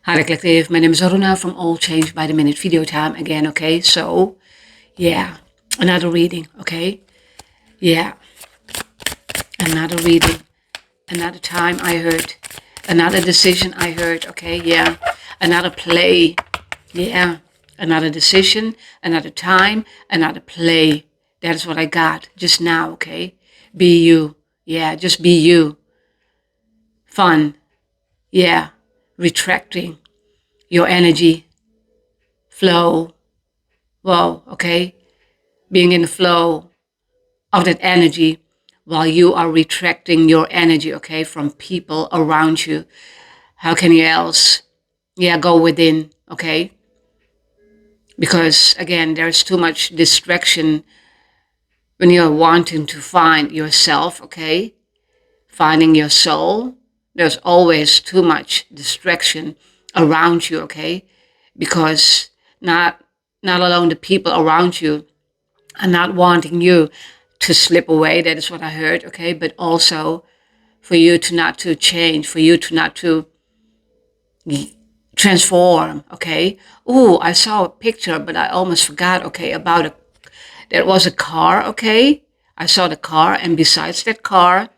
Hi, Collective. My name is Aruna from All Change by the Minute Video Time again, okay? So, yeah, another reading, okay? Yeah, another reading, another time I heard, another decision I heard, okay? Yeah, another play, yeah, another decision, another time, another play. That is what I got just now, okay? Be you, yeah, just be you. Fun, yeah, retracting your energy, flow, whoa, okay? Being in the flow of that energy while you are retracting your energy, okay, from people around you. How can you else, yeah, go within, okay? Because again, there's too much distraction when you're wanting to find yourself, okay? Finding your soul. There's always too much distraction around you, okay? Because not not alone the people around you are not wanting you to slip away. That is what I heard, okay? But also for you to not to change, for you to not to transform, okay? Oh, I saw a picture, but I almost forgot, okay, about there was a car, okay? I saw the car, and besides that car,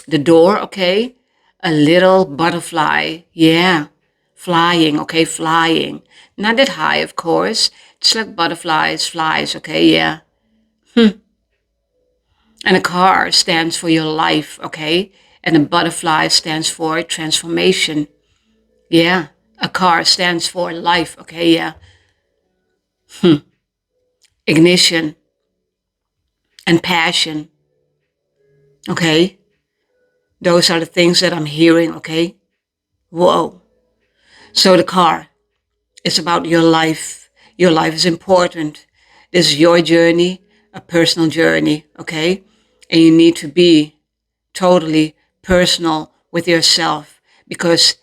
the door, okay, a little butterfly, yeah, flying, okay, flying. Not that high, of course. It's like butterflies, flies, okay, yeah. And a car stands for your life, okay? And a butterfly stands for transformation. Yeah. A car stands for life, okay? Yeah. Ignition and passion, okay? Those are the things that I'm hearing, okay? Whoa. So the car is about your life. Your life is important. This is your journey, a personal journey, okay? And you need to be totally personal with yourself because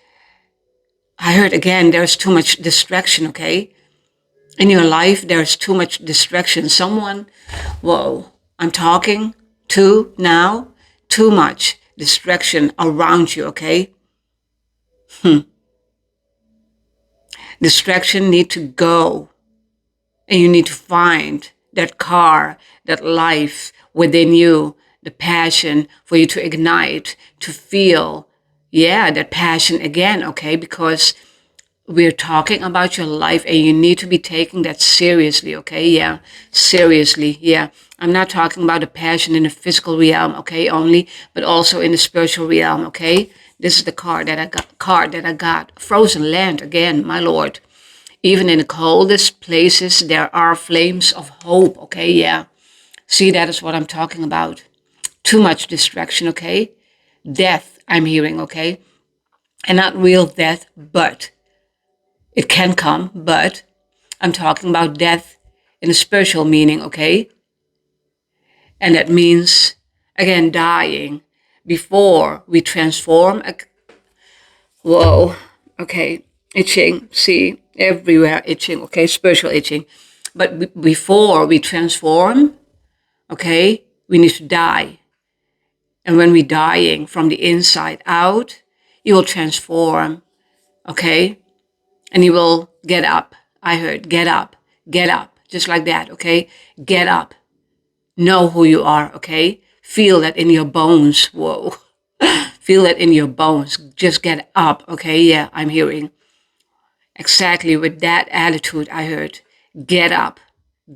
I heard again, there's too much distraction, okay? In your life, there's too much distraction. Someone, whoa, I'm talking to now, too much distraction around you, okay? Distraction need to go. And you need to find that car, that life within you, the passion for you to ignite, to feel, yeah, that passion again, okay? Because we're talking about your life and you need to be taking that seriously, okay? Yeah, seriously, yeah. I'm not talking about the passion in the physical realm, okay, only, but also in the spiritual realm, okay? This is the card that I got. Frozen land again, my lord. Even in the coldest places, there are flames of hope, okay? Yeah. See, that is what I'm talking about. Too much distraction, okay? Death, I'm hearing, okay? And not real death, but it can come, but I'm talking about death in a spiritual meaning, okay? And that means, again, dying before we transform. Whoa, okay, itching, see, everywhere itching, okay, spiritual itching. But before we transform, okay, we need to die. And when we're dying from the inside out, you will transform, okay? And you will get up. I heard get up, just like that, okay? Get up. Know who you are, okay? Feel that in your bones. Whoa. Feel it in your bones. Just get up, okay? Yeah, I'm hearing. Exactly with that attitude, I heard. Get up.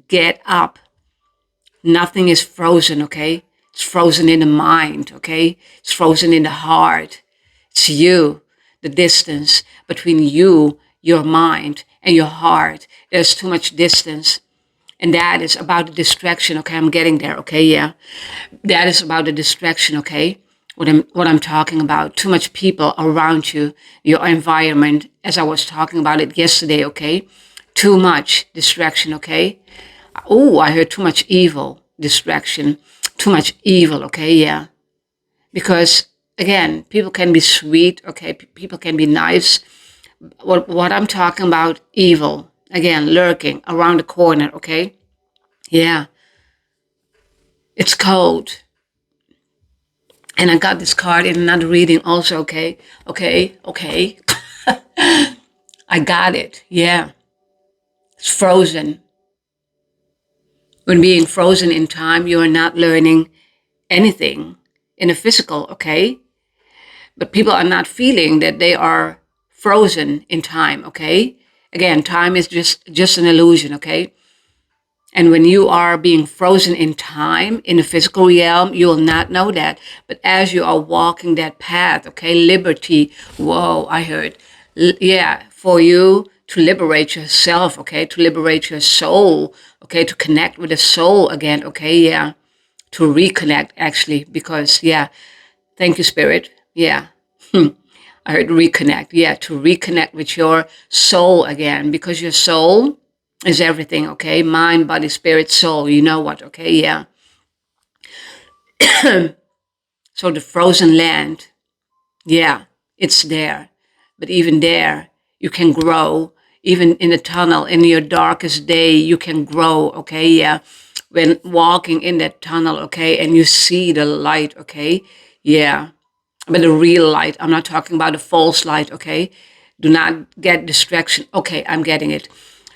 Get up. Nothing is frozen, okay? It's frozen in the mind, okay? It's frozen in the heart. It's you, the distance between you, your mind, and your heart. There's too much distance. And that is about the distraction, okay? I'm getting there, okay? Yeah. That is about the distraction, okay? What I'm talking about. Too much people around you, your environment, as I was talking about it yesterday, okay? Too much distraction, okay? Oh, I heard too much evil, distraction, too much evil, okay? Yeah. Because again, people can be sweet, okay? People can be nice. What I'm talking about, evil, again, lurking around the corner, okay? Yeah. It's cold. And I got this card in another reading also, okay? Okay, okay. I got it. Yeah. It's frozen. When being frozen in time, you are not learning anything in a physical, okay? But people are not feeling that they are frozen in time, okay? Again, time is just an illusion, okay? And when you are being frozen in time in the physical realm, you will not know that. But as you are walking that path, okay, liberty, whoa, I heard, yeah, for you to liberate yourself, okay, to liberate your soul, okay, to connect with the soul again, okay, yeah, to reconnect actually, because, yeah, thank you, Spirit, yeah. I heard reconnect, yeah, to reconnect with your soul again, because your soul is everything, okay? Mind, body, spirit, soul. You know what, okay? Yeah. So the frozen land, yeah, it's there. But even there, you can grow. Even in the tunnel, in your darkest day, you can grow, okay? Yeah. When walking in that tunnel, okay, and you see the light, okay? Yeah. But the real light, I'm not talking about the false light, okay? Do not get distraction. Okay, I'm getting it.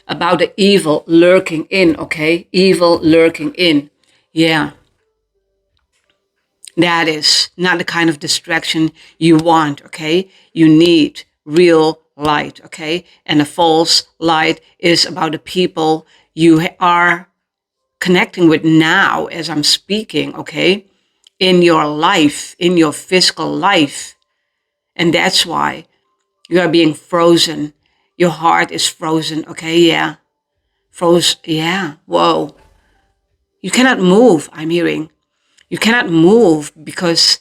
About the evil lurking in, okay? Evil lurking in. Yeah, that is not the kind of distraction you want, okay? You need real light, okay? And the false light is about the people you are connecting with now as I'm speaking, okay? In your life, in your physical life. And that's why you are being frozen. Your heart is frozen, okay? Yeah. Froze, yeah. Whoa. You cannot move, I'm hearing. You cannot move because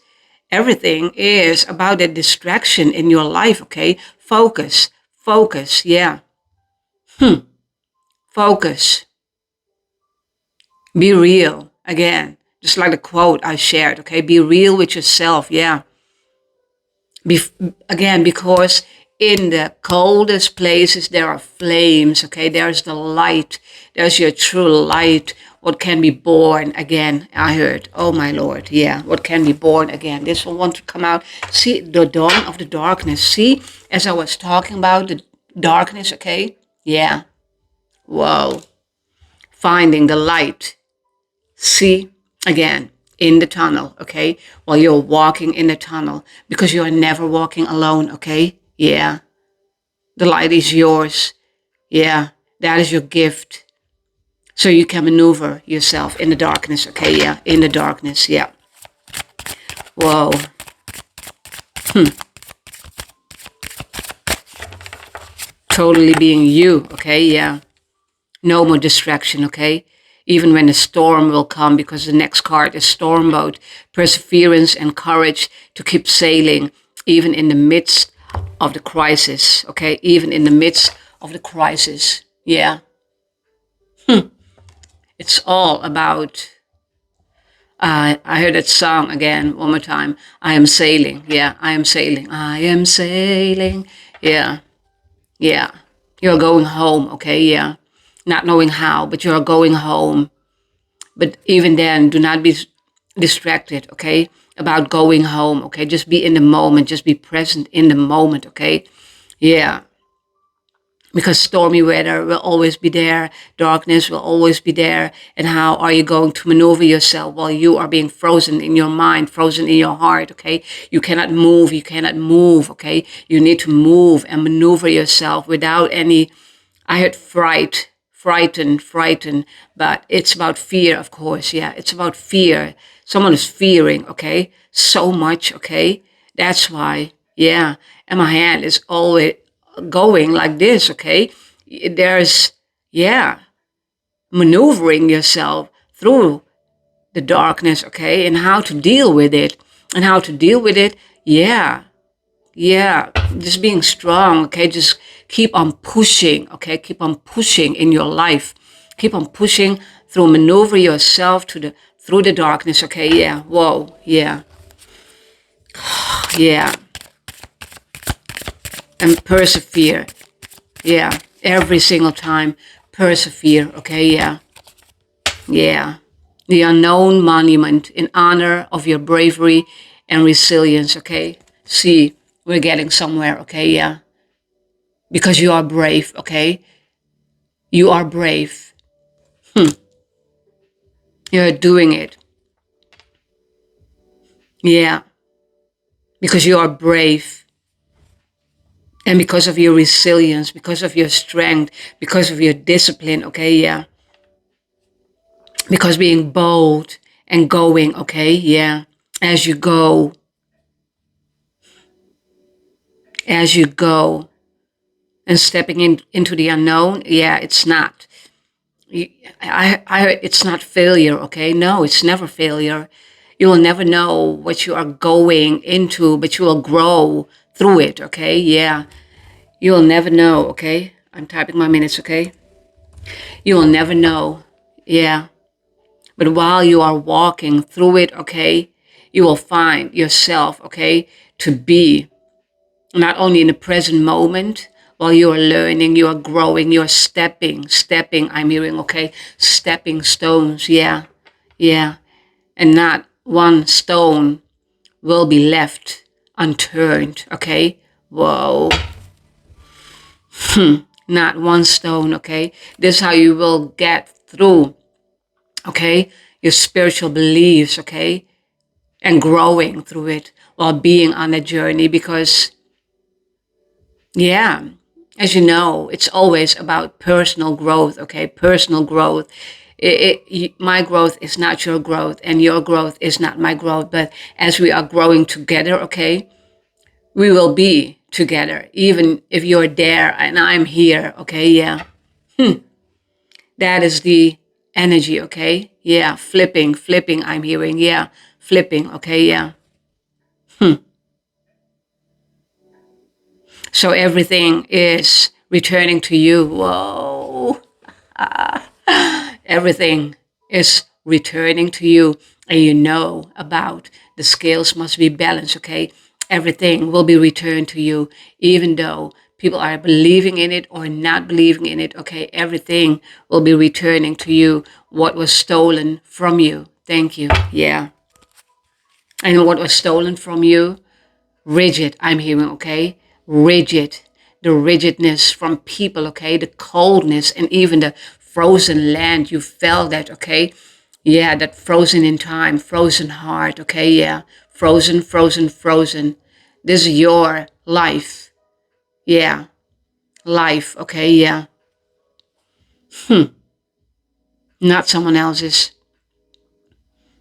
everything is about that distraction in your life, okay? Focus, focus, yeah. Focus. Be real, again. Just like the quote I shared, okay? Be real with yourself, yeah. Again, because in the coldest places there are flames, okay? There's the light. There's your true light. What can be born again? I heard, oh my Lord, yeah. What can be born again? This will want to come out. See, the dawn of the darkness. See, as I was talking about the darkness, okay? Yeah. Whoa. Finding the light. See, again, in the tunnel, okay? While you're walking in the tunnel, because you're never walking alone, okay? Yeah. The light is yours. Yeah. That is your gift. So you can maneuver yourself in the darkness, okay? Yeah. In the darkness, yeah. Whoa. Totally being you, okay? Yeah. No more distraction, okay? Even when the storm will come, because the next card is storm boat, perseverance and courage to keep sailing, even in the midst of the crisis, okay? Even in the midst of the crisis, yeah. It's all about, I heard that song again, one more time. I am sailing, yeah, I am sailing. I am sailing, yeah, yeah. You're going home, okay, yeah. Not knowing how, but you're going home. But even then, do not be distracted, okay, about going home, okay? Just be in the moment, just be present in the moment, okay? Yeah, because stormy weather will always be there, darkness will always be there. And how are you going to maneuver yourself while you are being frozen in your mind, frozen in your heart, okay? You cannot move, okay? You need to move and maneuver yourself without any, I heard frightened, but it's about fear, of course. Yeah, it's about fear. Someone is fearing, okay, so much, okay. That's why, yeah. And my hand is always going like this, okay. There's, yeah, maneuvering yourself through the darkness, okay, and how to deal with it, and how to deal with it, yeah. Yeah, just being strong, okay? Just keep on pushing, okay? Keep on pushing in your life. Keep on pushing through, maneuver yourself through the darkness, okay? Yeah, whoa, yeah, yeah. And persevere, yeah. Every single time, persevere, okay? Yeah, yeah. The unknown monument in honor of your bravery and resilience, okay? See, we're getting somewhere, okay? Yeah. because you are brave, okay? You are brave. You're doing it. Yeah, because you are brave. And because of your resilience, because of your strength, because of your discipline, okay? Yeah. Because being bold and going, okay? Yeah. As you go, as you go and stepping into the unknown, yeah, it's not. It's not failure, okay? No, it's never failure. You will never know what you are going into, but you will grow through it, okay? Yeah, you will never know, okay? I'm typing my minutes, okay? You will never know, yeah. But while you are walking through it, okay, you will find yourself, okay, to be not only in the present moment, while you are learning, you are growing, you are stepping, I'm hearing, okay, stepping stones, yeah, yeah. And not one stone will be left unturned, okay? Whoa. Not one stone, okay? This is how you will get through, okay? Your spiritual beliefs, okay? And growing through it while being on a journey because, yeah, as you know, it's always about personal growth, okay? Personal growth. My growth is not your growth, and your growth is not my growth. But as we are growing together, okay, we will be together, even if you're there and I'm here, okay? Yeah. That is the energy, okay? Yeah, flipping, I'm hearing. Yeah, flipping, okay? Yeah. So everything is returning to you. Whoa. Everything is returning to you, and you know about the scales must be balanced, okay? Everything will be returned to you, even though people are believing in it or not believing in it, okay? Everything will be returning to you what was stolen from you. Thank you. Yeah. And what was stolen from you? Rigid, I'm hearing, okay? Rigid. The rigidness from people, okay? The coldness and even the frozen land. You felt that, okay? Yeah, that frozen in time, frozen heart, okay? Yeah. Frozen. This is your life. Yeah. Life, okay? Yeah. Not someone else's.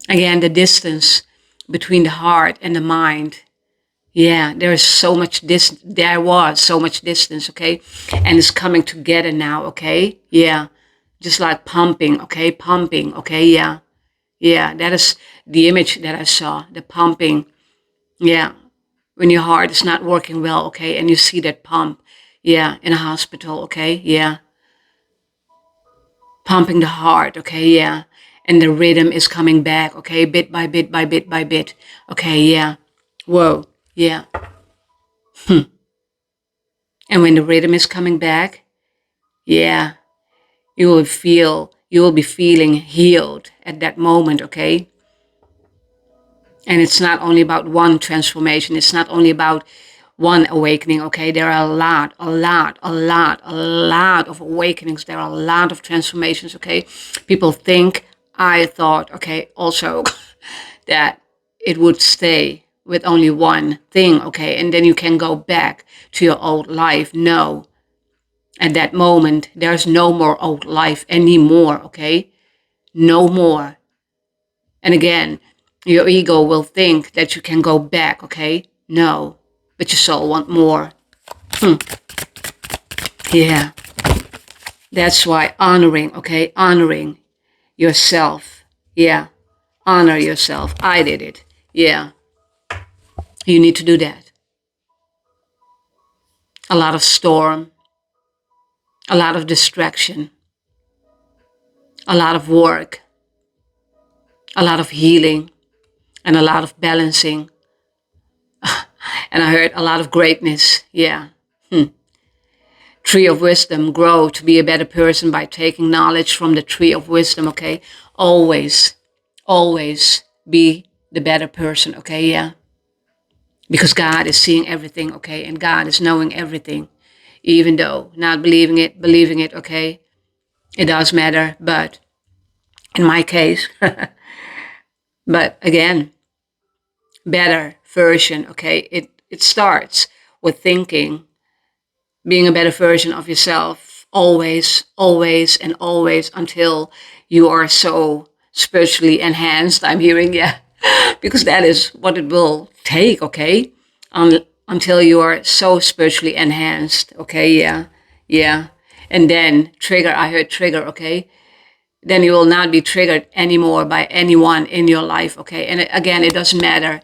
Again, the distance between the heart and the mind. Yeah, there was so much distance, okay? And it's coming together now, okay? Yeah. Just like pumping, okay? Pumping, okay? Yeah. Yeah, that is the image that I saw, the pumping. Yeah. When your heart is not working well, okay? And you see that pump, yeah, in a hospital, okay? Yeah. Pumping the heart, okay? Yeah. And the rhythm is coming back, okay? Bit by bit by bit by bit. Okay, yeah. Whoa. Yeah. And when the rhythm is coming back, yeah, you will be feeling healed at that moment, okay? And it's not only about one transformation, it's not only about one awakening, okay? There are a lot of awakenings. There are a lot of transformations, okay? People think, I thought, okay, also that it would stay with only one thing, okay? And then you can go back to your old life. No, at that moment, there's no more old life anymore, okay? No more. And again, your ego will think that you can go back, okay? No, but your soul want more. Yeah, that's why honoring, okay? Honoring yourself. Yeah, honor yourself. I did it. Yeah, you need to do that. A lot of storm, a lot of distraction, a lot of work, a lot of healing, and a lot of balancing. And I heard a lot of greatness. Yeah. Tree of wisdom, grow to be a better person by taking knowledge from the tree of wisdom, okay? Always, always be the better person, okay? Yeah. Because God is seeing everything, okay? And God is knowing everything. even though not believing it, okay? It does matter, but in my case, but again, better version, okay? It starts with thinking, being a better version of yourself, always, always, and always until you are so spiritually enhanced. I'm hearing, yeah, because that is what it will take, okay? Until you are so spiritually enhanced, okay? Yeah, yeah. And then trigger, I heard trigger, okay? Then you will not be triggered anymore by anyone in your life, okay? And again, it doesn't matter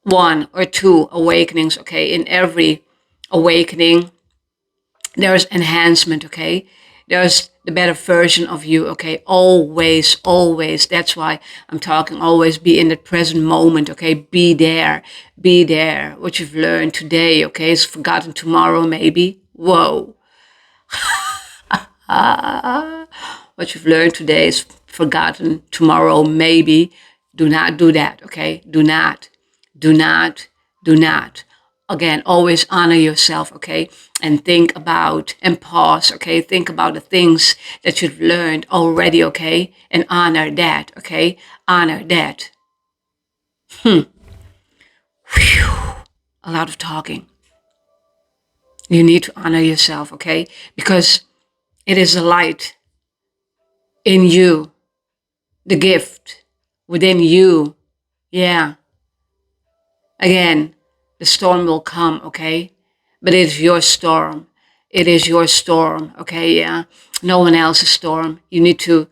one or two awakenings, okay? In every awakening, there's enhancement, okay? There's the better version of you, okay? Always, always. That's why I'm talking always be in the present moment, okay? Be there, be there. What you've learned today, okay, is forgotten tomorrow, maybe. Whoa. What you've learned today is forgotten tomorrow, maybe. Do not do that, okay? Do not, do not, do not. Again, always honor yourself, okay? And think about and pause, okay? Think about the things that you've learned already, okay? And honor that, okay? Honor that. Whew. A lot of talking. You need to honor yourself, okay? Because it is the light in you, the gift within you. Yeah. Again, the storm will come, okay? But it is your storm. It is your storm, okay? Yeah. No one else's storm. You need to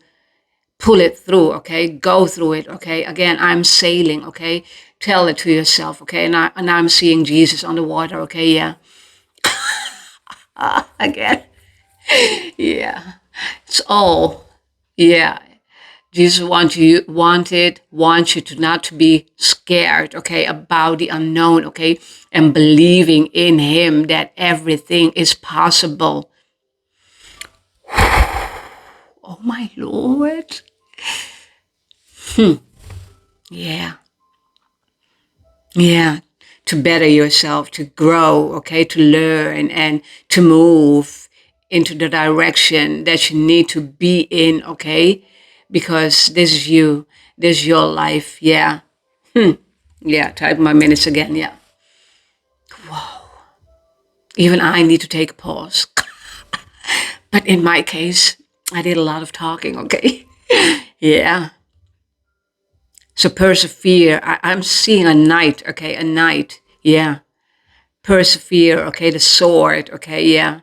pull it through, okay? Go through it, okay? Again, I'm sailing, okay? Tell it to yourself, okay? And I'm seeing Jesus on the water, okay? Yeah. Again. Yeah. It's all, yeah. Jesus wants you to not to be scared, okay, about the unknown, okay, and believing in him that everything is possible. Oh my Lord. Yeah. Yeah. To better yourself, to grow, okay, to learn and to move into the direction that you need to be in, okay? Because this is you. This is your life. Yeah. Yeah, type my minutes again. Yeah. Even I need to take a pause. But in my case, I did a lot of talking, okay? Yeah. So persevere. I'm seeing a knight, okay? A knight. Yeah. Persevere, okay? The sword, okay? Yeah.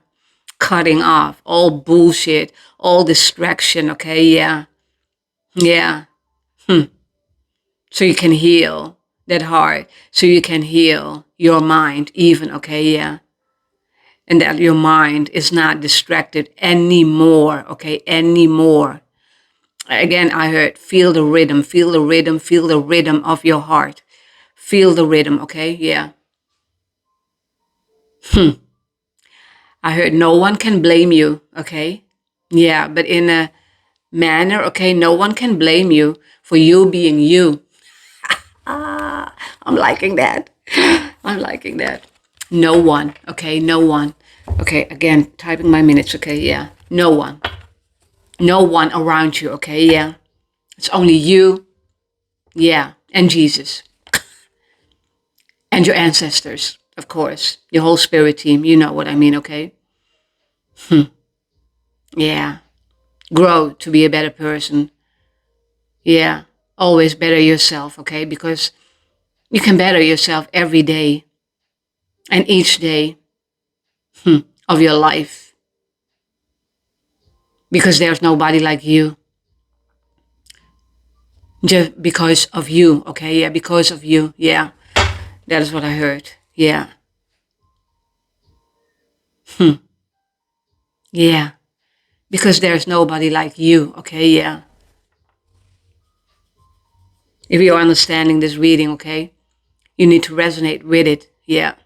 Cutting off all bullshit, all distraction, okay? Yeah. Yeah. So you can heal that heart. So you can heal your mind, even, okay? Yeah. And that your mind is not distracted anymore, okay? Anymore. Again, I heard feel the rhythm, feel the rhythm, feel the rhythm of your heart. Feel the rhythm, okay? Yeah. I heard no one can blame you, okay? Yeah, but in a manner, okay, no one can blame you for you being you. I'm liking that. I'm liking that. No one, okay? No one. Okay, again, typing my minutes, okay? Yeah. No one. No one around you, okay? Yeah. It's only you, yeah, and Jesus. And your ancestors, of course. Your whole spirit team, you know what I mean, okay? Yeah. Grow to be a better person. Yeah. Always better yourself, okay? Because you can better yourself every day and each day of your life. Because there's nobody like you. Just because of you, okay? Yeah, because of you. Yeah. That is what I heard. Yeah. Yeah. Because there's nobody like you, okay? Yeah. If you're understanding this reading, okay? You need to resonate with it. Yeah.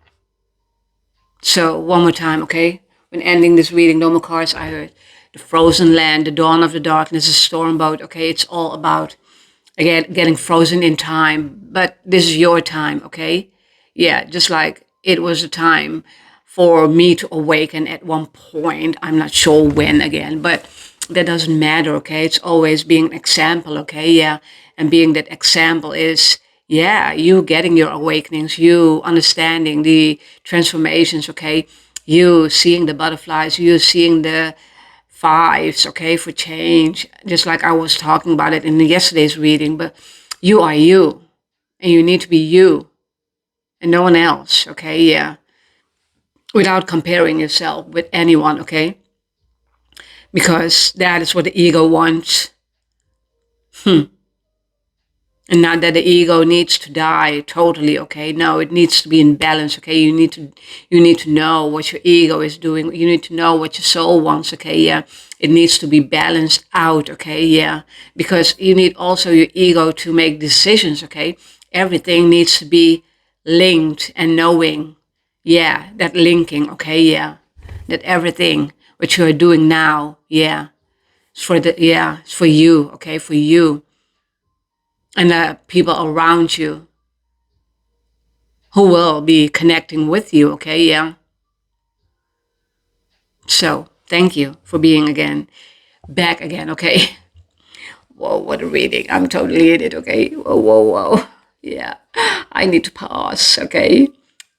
So one more time, okay? When ending this reading, no more cards, I heard the frozen land, the dawn of the darkness, a storm boat, okay? It's all about, again, getting frozen in time. But this is your time, okay? Yeah, just like it was a time for me to awaken at one point. I'm not sure when again, but that doesn't matter, okay? It's always being an example, okay? Yeah. And being that example is, yeah, you getting your awakenings, you understanding the transformations, okay? You seeing the butterflies, you seeing the fives, okay, for change, just like I was talking about it in yesterday's reading. But you are you, and you need to be you and no one else, okay? Yeah. Without comparing yourself with anyone, okay? Because that is what the ego wants. And not that the ego needs to die totally, okay? No, it needs to be in balance, okay? You need to know what your ego is doing. You need to know what your soul wants, okay? Yeah. It needs to be balanced out, okay? Yeah. Because you need also your ego to make decisions, okay? Everything needs to be linked and knowing. Yeah, that linking, okay? Yeah. That everything what you are doing now, yeah. It's for you, okay? For you and the people around you who will be connecting with you, okay? Yeah. So thank you for being back again, okay? Whoa, what a reading. I'm totally in it, okay? Whoa, whoa, whoa. Yeah. I need to pause, okay?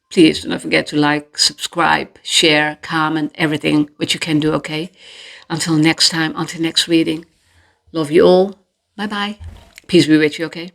Please do not forget to like, subscribe, share, comment, everything which you can do, okay? Until next time, until next reading. Love you all. Bye-bye. Peace be with you, okay?